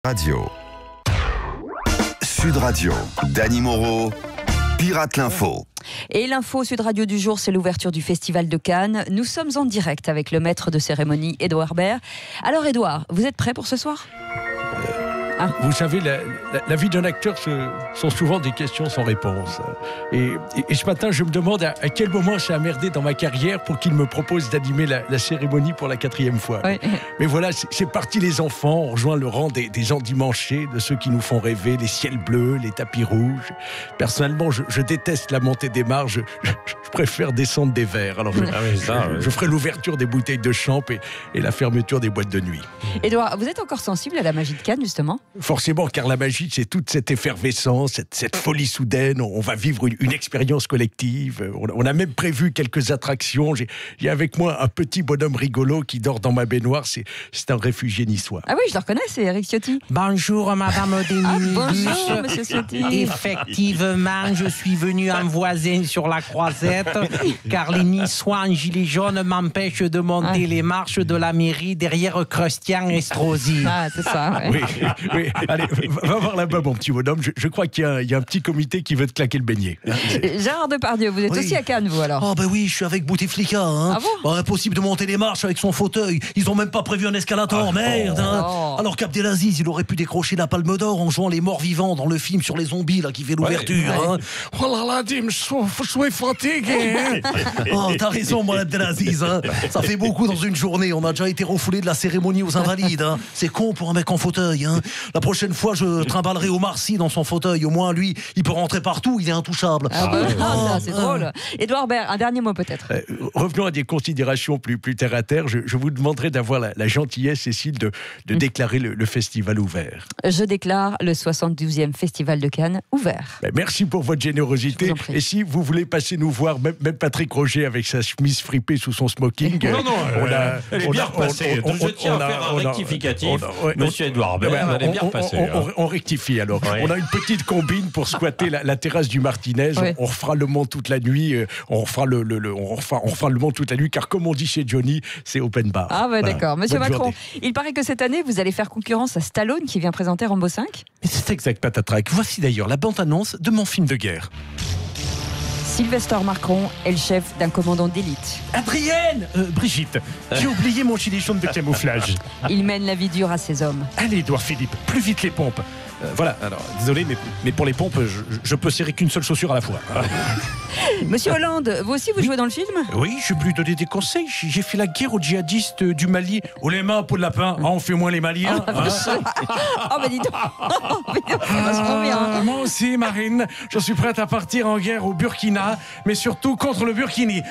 Radio. Sud Radio, Dany Moreau, Pirate l'Info. Et l'info Sud Radio du jour, c'est l'ouverture du Festival de Cannes. Nous sommes en direct avec le maître de cérémonie, Édouard Baird. Alors Édouard, vous êtes prêt pour ce soir ? Vous savez, la vie d'un acteur, sont souvent des questions sans réponse. Et ce matin, je me demande à quel moment ça a merdé dans ma carrière pour qu'il me propose d'animer la cérémonie pour la 4e fois. Oui. Mais voilà, c'est parti les enfants, on rejoint le rang des endimanchés, de ceux qui nous font rêver, les ciels bleus, les tapis rouges. Personnellement, je déteste la montée des marges, je préfère descendre des verres. Alors je ferai l'ouverture des bouteilles de champ et la fermeture des boîtes de nuit. Édouard, vous êtes encore sensible à la magie de Cannes, justement ? Forcément, car la magie, c'est toute cette effervescence, cette folie soudaine. On va vivre une expérience collective. On a même prévu quelques attractions. J'ai avec moi un petit bonhomme rigolo qui dort dans ma baignoire. C'est un réfugié niçois. Ah oui, je le reconnais, c'est Eric Ciotti. Bonjour, madame Denis. Bonjour, monsieur Ciotti. Effectivement, je suis venu en voisin sur la croisette, car les Niçois en gilet jaune m'empêchent de monter les marches de la mairie derrière Christian Estrosi. Ah, c'est ça, ouais. Oui. Allez, va voir là-bas, mon petit bonhomme. Je crois qu'il y a un petit comité qui veut te claquer le beignet. Gérard Depardieu, vous êtes aussi à Cannes, vous, alors ? Ah ben oui, je suis avec Bouteflika. Ah bon ? Impossible de monter les marches avec son fauteuil. Ils ont même pas prévu un escalator, merde. Alors qu'Abdelaziz, il aurait pu décrocher la Palme d'Or en jouant les morts vivants dans le film sur les zombies là qui fait l'ouverture. Oh là là, Dim, je suis fatigué. Oh, t'as raison, mon Abdelaziz. Ça fait beaucoup dans une journée. On a déjà été refoulé de la cérémonie aux Invalides. C'est con pour un mec en fauteuil. La prochaine fois, je trimballerai Omar Sy dans son fauteuil. Au moins, lui, il peut rentrer partout. Il est intouchable. Ça, c'est drôle. Édouard Baird, un dernier mot peut-être. Revenons à des considérations plus terre à terre. Je vous demanderai d'avoir la gentillesse, Cécile, de déclarer le festival ouvert. Je déclare le 72e Festival de Cannes ouvert. Merci pour votre générosité. Et si vous voulez passer nous voir, même Patrick Roger avec sa chemise fripée sous son smoking. Elle est bien repassée. Je tiens à faire un rectificatif. Monsieur Édouard Baird, elle est bien repassée. On rectifie alors. Ouais. On a une petite combine pour squatter la terrasse du Martinez. Ouais. On refera le Mans toute la nuit. On refera le Mans toute la nuit, car comme on dit chez Johnny, c'est open bar. Ah ouais, voilà. D'accord. Monsieur Bonne Macron, journée. Il paraît que cette année, vous allez faire concurrence à Stallone qui vient présenter Rambo 5. Mais c'est exact, patatrac. Voici d'ailleurs la bande-annonce de mon film de guerre. Sylvester Macron est le chef d'un commandant d'élite. Adrienne Brigitte, j'ai oublié mon gilet jaune de camouflage. Il mène la vie dure à ses hommes. Allez, Édouard Philippe, plus vite les pompes. Voilà, alors, désolé, mais pour les pompes, je peux serrer qu'une seule chaussure à la fois. Monsieur Hollande, vous aussi, vous jouez dans le film ? Oui, je peux lui donner des conseils. J'ai fait la guerre aux djihadistes du Mali. Oh, les mains, peau de lapin. On fait moins les Maliens. Oh, dis donc. Ça passe trop bien. Moi aussi, Marine. Je suis prête à partir en guerre au Burkina, mais surtout contre le Burkini.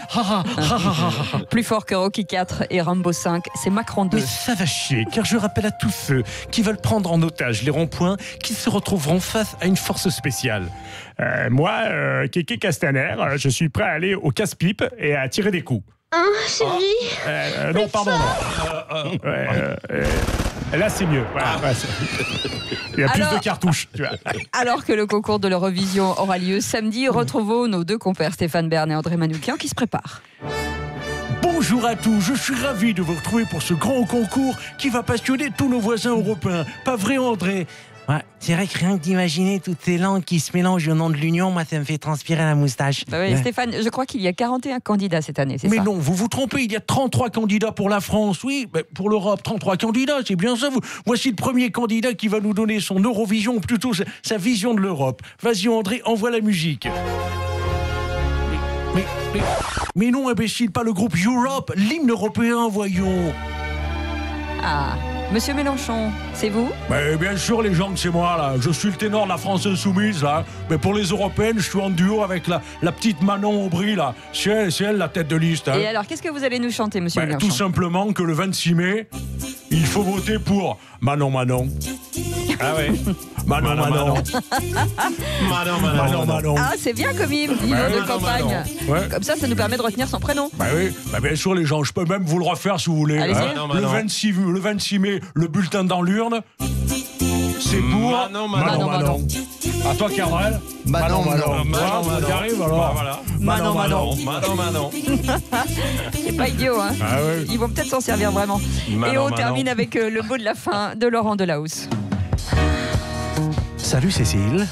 Plus fort que Rocky 4 et Rambo 5, c'est Macron 2. Mais ça va chier, car je rappelle à tous ceux qui veulent prendre en otage les ronds-points qu'ils se retrouveront face à une force spéciale. Moi, Kéké Castaner, je suis prêt à aller au casse-pipe et à tirer des coups. Chérie. Non, pardon. Là, c'est mieux. Voilà, il y a plus de cartouches. Tu vois. Alors que le concours de l'Eurovision aura lieu samedi, retrouvons nos deux compères Stéphane Bern et André Manoukian qui se préparent. Bonjour à tous, je suis ravi de vous retrouver pour ce grand concours qui va passionner tous nos voisins européens. Pas vrai, André ? Ouais, c'est vrai que rien que d'imaginer toutes ces langues qui se mélangent au nom de l'Union, moi, ça me fait transpirer la moustache. Bah oui, Stéphane, je crois qu'il y a 41 candidats cette année, c'est ça ? Mais non, vous vous trompez, il y a 33 candidats pour la France, oui, mais pour l'Europe, 33 candidats, c'est bien ça. Voici le premier candidat qui va nous donner son Eurovision, ou plutôt sa vision de l'Europe. Vas-y, André, envoie la musique. Mais non, imbécile, pas le groupe Europe, l'hymne européen, voyons. Ah, Monsieur Mélenchon, c'est vous ? Mais bien sûr, les gens, c'est moi, là. Je suis le ténor de la France insoumise, là. Mais pour les européennes, je suis en duo avec la petite Manon Aubry, là. C'est elle, la tête de liste. Hein. Et alors, qu'est-ce que vous allez nous chanter, Monsieur Mélenchon ? Tout simplement que le 26 mai, il faut voter pour Manon. Ah ouais. Manon. Ah, c'est bien comme hymne de campagne. Ouais. Comme ça nous permet de retenir son prénom. Bah oui, bien sûr, les gens, je peux même vous le refaire si vous voulez. Allez-y. Le 26 mai, le bulletin dans l'urne, c'est pour Manon. À toi, Carrel. Manon. Qui arrive alors. Voilà. Manon. C'est pas idiot, hein. Ah ouais. Ils vont peut-être s'en servir vraiment. Et on termine avec le mot de la fin de Laurent Delahousse. Salut Cécile.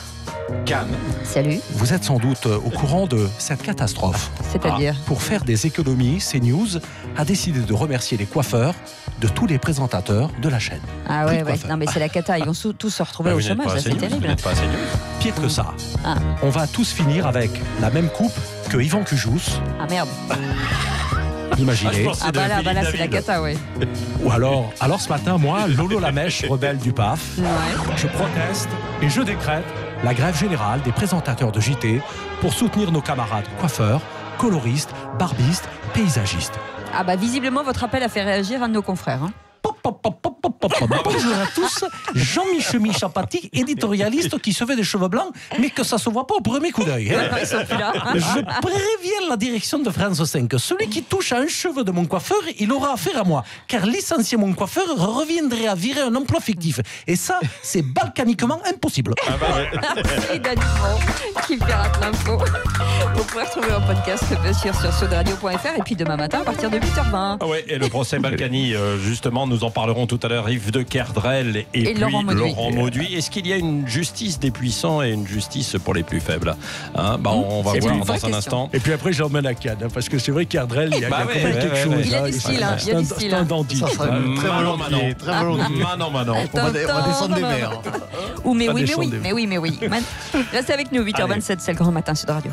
Cannes. Salut. Vous êtes sans doute au courant de cette catastrophe. C'est-à-dire Pour faire des économies, CNews a décidé de remercier les coiffeurs de tous les présentateurs de la chaîne. Ah Plus ouais, de ouais. coiffeurs. Non mais c'est la cata, ils vont tous se retrouver au Vous n'êtes chômage, pas là, assez c'est news, vous terrible. n'êtes pas assez news. Pire que ça, Ah. on va tous finir avec la même coupe que Yvan Cujous. Ah merde. Imaginez. Ah bah là c'est la cata, ouais. Ou alors ce matin, moi, Lolo Lamèche, rebelle du PAF, Ouais. je proteste et je décrète la grève générale des présentateurs de JT pour soutenir nos camarades coiffeurs, coloristes, barbistes, paysagistes. Ah bah visiblement votre appel a fait réagir un de nos confrères. Hein. Bonjour à tous, Jean-Michel Michapati, éditorialiste qui se fait des cheveux blancs, mais que ça se voit pas au premier coup d'œil. Hein. Ils sont plus là. Je préviens la direction de France 5. Celui qui touche à un cheveu de mon coiffeur, il aura affaire à moi. Car licencier mon coiffeur reviendrait à virer un emploi fictif. Et ça, c'est balkaniquement impossible. Merci Dany Moreau qui pirate l'info. Vous pouvez retrouver un podcast bien sûr sur sudradio.fr et puis demain matin à partir de 8h20. Ah ouais, et le procès Balkany, justement, nous en parlerons tout à l'heure. Yves de Kerdrel et puis Laurent Mauduit. Est-ce qu'il y a une justice des puissants et une justice pour les plus faibles, hein? On va C'est voir une dans vraie un question. instant. Et puis après, je l'emmène à Cannes, hein, parce que c'est vrai qu'Ardrel, il y a quand même quelque chose. Il a du style, hein, il a du style, C'est un hein. dandy. Ça serait très volontiers, très volontiers. Manon. On va descendre des mers. Ou mais Pas oui, descendre des mais oui. Restez avec nous, 8h27, c'est le grand matin Sud Radio.